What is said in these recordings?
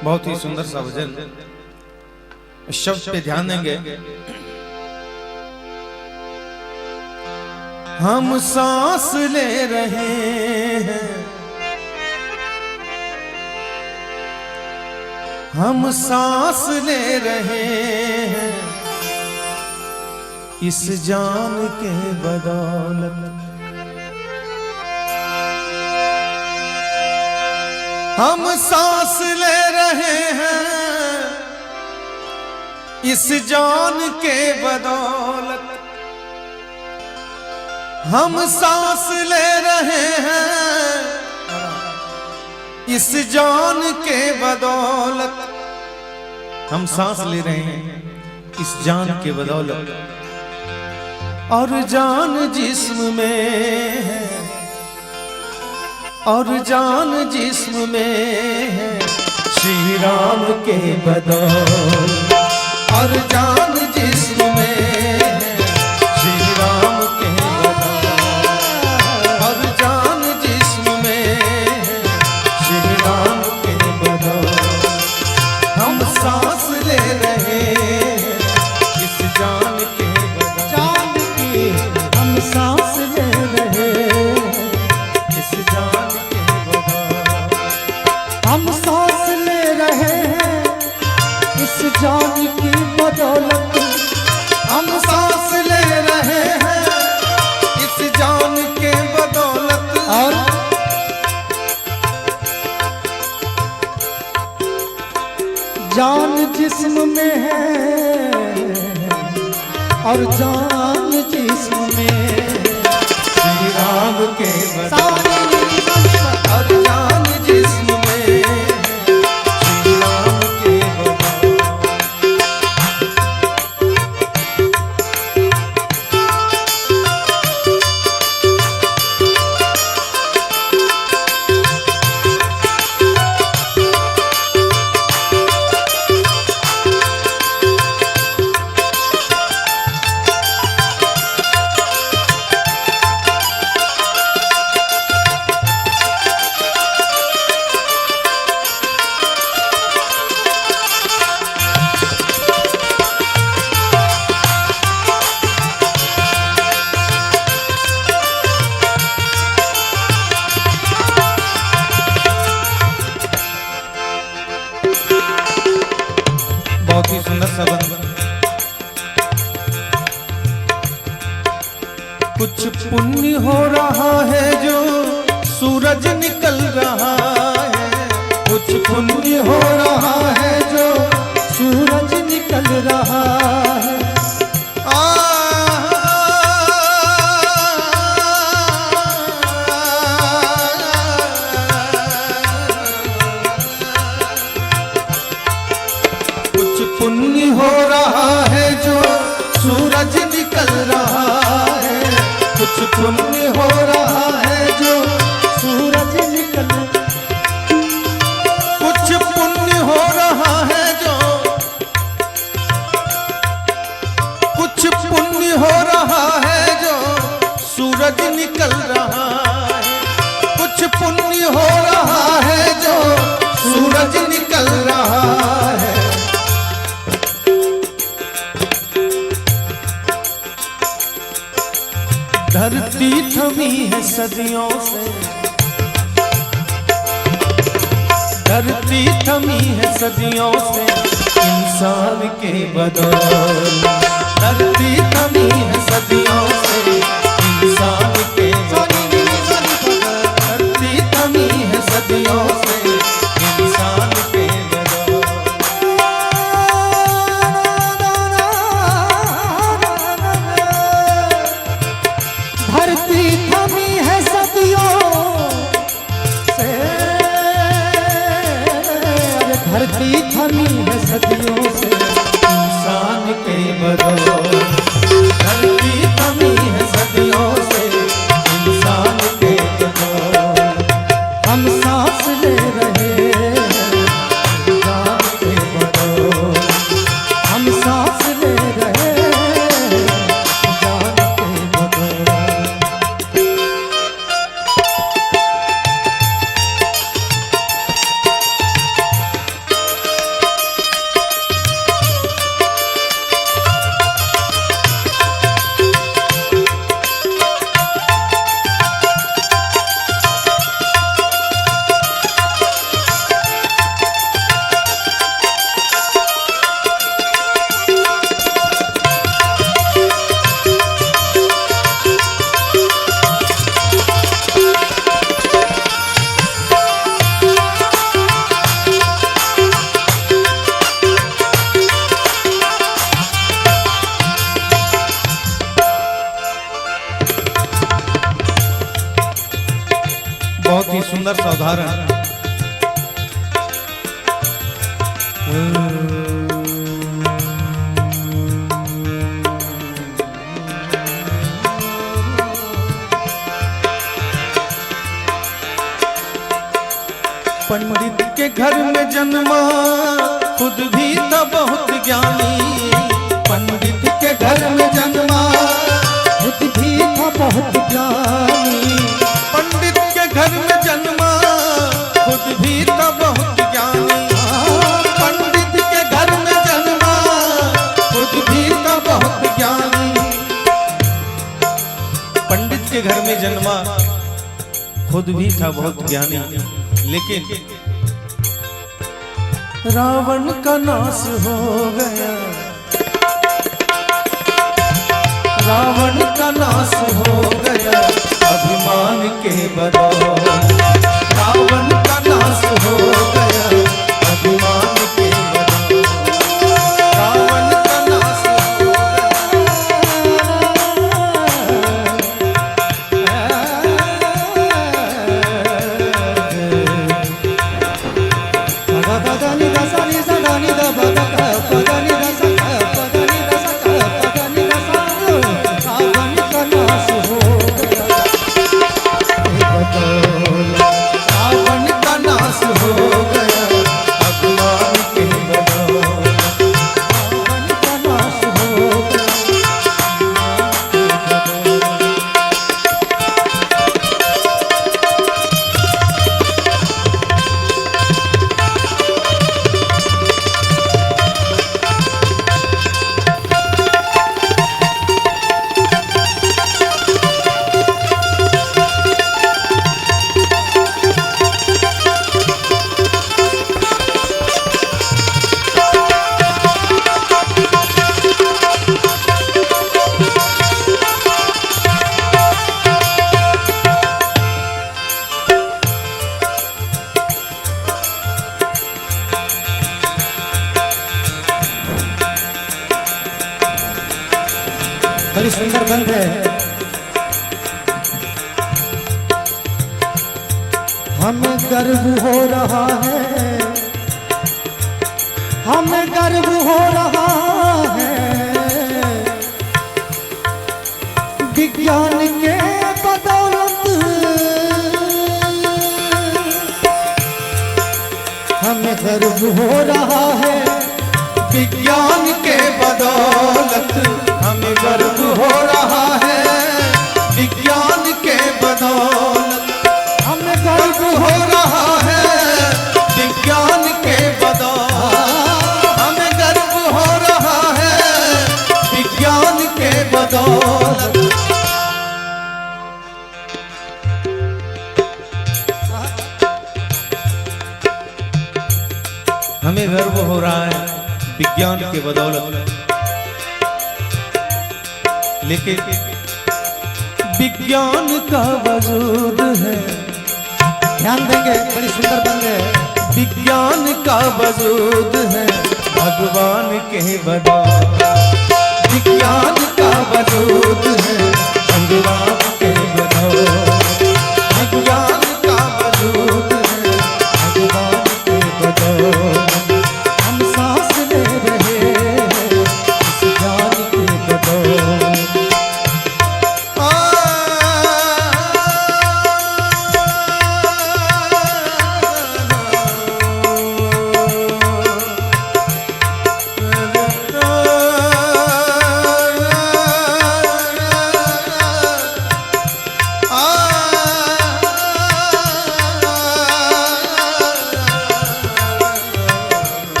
बहुत ही सुंदर सा भजन, शब्द पे ध्यान देंगे। हम सांस ले रहे हैं, हम सांस ले रहे हैं, इस जान के बदौलत। हम सांस ले रहे हैं, इस जान के बदौलत। हम सांस ले रहे हैं, इस जान के बदौलत। हम सांस ले रहे हैं इस जान के बदौलत, और जान जिस्म में है, और जान जिस्म में है, श्री राम के बदौलत। और जान जिस्म में है, श्री राम के बदौलत। और जान जिस्म में है, श्री राम के बदौलत। हम सांस ले रहे हैं इस जान के बदौलत। जान की हम सांस ले रहे हैं इस जान के बदौलत। हम सांस ले रहे हैं इस जान की बदौलत। हम सांस ले रहे हैं इस जान के बदौलत। और जान जिस्म में है, और जान जिस्म में श्री राम के बदौलत। और जान जिस्म में श्री राम के बदौलत। बहुत ही सुंदर सा बंधन। कुछ पुण्य हो रहा है जो सूरज निकल रहा है। कुछ पुण्य हो रहा है जो सूरज निकल रहा है। पुण्य हो रहा है जो सूरज निकल रहा है। कुछ पुण्य हो रहा है जो सूरज निकल। कुछ पुण्य हो रहा है जो, कुछ पुण्य हो रहा है जो सूरज निकल रहा है। कुछ पुण्य हो रहा है जो सूरज निकल रहा है। धरती थमी है सदियों से, धरती थमी है सदियों से, इंसान के बदौलत। धरती थमी है सदियों से, इंसान के बदौलत। धरती थमी है सदियों से, इंसान के बदौलत। धरती थमी है सदियों से इंसान के बदौलत। धरती थमी है सदियों से इंसान के बदौलत। हम सांस ले रहे हैं इंसान के बदौलत। हम सांस ले रहे हैं इंसान के बदौलत। बहुत ही सुंदर सा उदाहरण। पंडित के घर में जन्मा खुद भी था बहुत ज्ञानी। पंडित के घर में जन्मा खुद भी था बहुत ज्ञानी। पंडित के घर में जन्मा खुद भी था बहुत ज्ञानी। पंडित के घर में जन्मा खुद भी था बहुत ज्ञानी। पंडित के घर में जन्मा खुद भी था बहुत ज्ञानी, लेकिन रावण का नाश हो गया। रावण का नाश हो गया अभिमान के बदौलत। रावण का नाश हो गया अभिमान के बदौलत। रावण का नाश हो बड़ी सुंदर गंध है। हमें गर्व हो रहा है, हमें गर्व हो रहा है विज्ञान के बदौलत। हमें गर्व हो रहा है विज्ञान के बदौलत। हमें गर्व हो रहा है विज्ञान के बदौलत। हमें गर्व हो रहा है विज्ञान के बदौलत। हमें गर्व हो रहा है विज्ञान के बदौलत। हमें गर्व हो रहा है विज्ञान के बदौलत, लेकिन विज्ञान का वजूद है। ध्यान देंगे, बड़ी सुंदर बंद है। विज्ञान का वजूद है भगवान के बदौलत। विज्ञान का वजूद है भगवान के बदौलत। विज्ञान का वजूद है भगवान के बदौलत।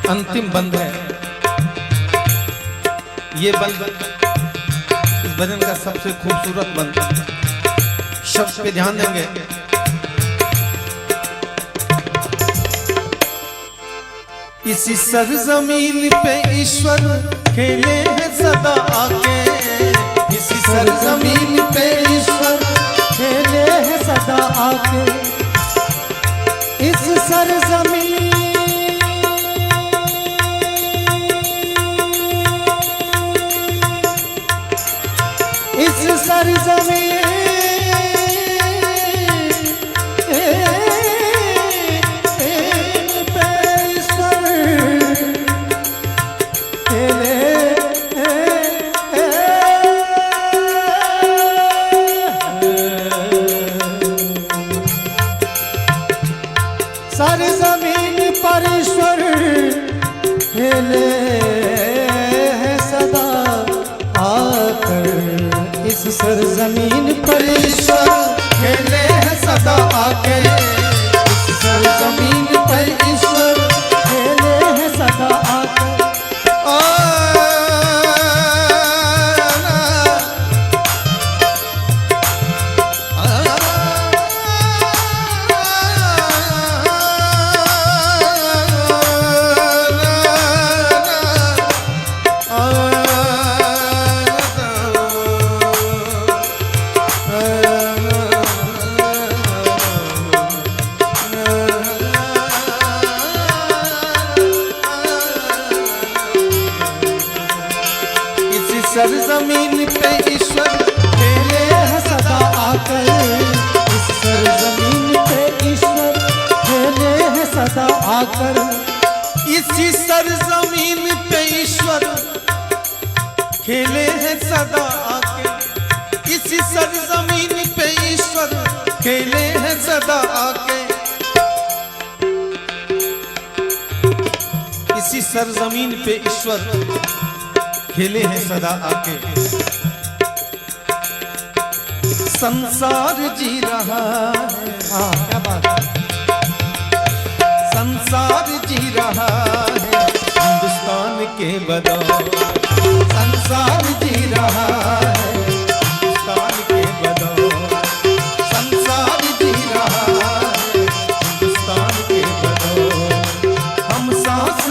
अंतिम बंद है। ये बंद इस भजन का सबसे खूबसूरत बंद। शब्द पे ध्यान देंगे। इसी सरजमीन पे ईश्वर खेले हैं सदा आके। इसी सरजमीन पे ईश्वर खेले हैं सदा आके। इस सरजमीन इस सरजमीन सरजमीन पर ईश्वर खेले हैं सदा आकर। इस सरजमीन पर ईश्वर खेले हैं सदा आके। इस सरजमीन पर ईश्वर खेले हैं सदा आकर। सरजमीन पे ईश्वर खेले हैं सदा आकर। इस सरजमीन पे ईश्वर खेले हैं सदा आकर। इसी सरजमीन पे ईश्वर खेले हैं सदा आके। इसी सरजमीन पे ईश्वर खेले हैं सदा आके। इसी सरजमीन पे ईश्वर खेले हैं सदा आके। संसार जी रहा है। हाँ, क्या बात है। संसार जी रहा है हिंदुस्तान के बदौर। संसार जी रहा है हिंदुस्तान के बदौर। संसार जी रहा है हिंदुस्तान के बदौर। हम सांस